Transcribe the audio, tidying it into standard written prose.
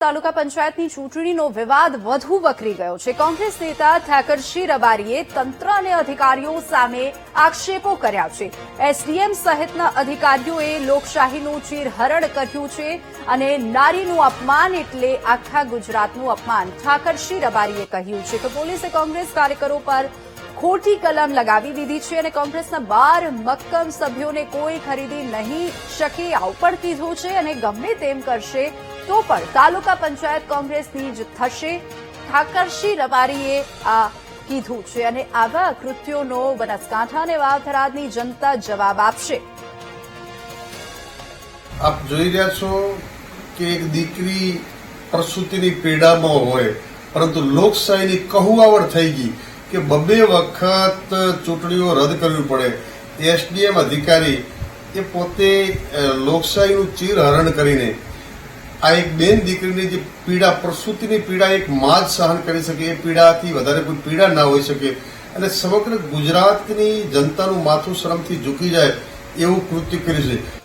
તાલુકા પંચાયતની ચૂંટણીનો વિવાદ વધુ વકરી ગયો છે। કોંગ્રેસ નેતા ઠાકરસિંહ રબારીએ તંત્ર અને અધિકારીઓ સામે આક્ષેપો કર્યા છે। એસડીએમ સહિતના અધિકારીઓએ લોકશાહીનું ચીરહરણ કર્યું છે અને નારીનું અપમાન એટલે આખા ગુજરાતનું અપમાન ઠાકરસિંહ રબારીએ કહ્યું છે। તો પોલીસે કોંગ્રેસ કાર્યકરો પર ખોટી કલમ લગાવી દીધી છે અને કોંગ્રેસના 12 મક્કમ સભ્યોને કોઈ ખરીદી નહીં શકે આવું પણ કીધું છે અને ગમે તેમ કરશે તો પણ તાલુકા પંચાયત કોંગ્રેસની જ થશે। ઠાકરસિંહ રબારીએ આ કીધું છે અને આવા કૃત્યોનો બનાસકાંઠા અને વાવથરાદની જનતા જવાબ આપશે। આપ જોઈ રહ્યા છો કે એક દીકરી પ્રસૂતિની પીડામાં હોય પરંતુ લોકશાહીની કહુવાવડ થઈ ગઈ કે બબે વખત ચૂંટણીઓ રદ કરવી પડે। એસડીએમ અધિકારી એ પોતે લોકશાહીનું ચીરહરણ કરીને આ એક બેન દીકરીની જે પીડા પ્રસૂતિની પીડા એક માં જ સહન કરી શકે એ પીડાથી વધારે કોઈ પીડા ના હોઈ શકે અને સમગ્ર ગુજરાતની જનતાનું માથું શરમથી ઝૂકી જાય એવું કૃત્ય કર્યું છે।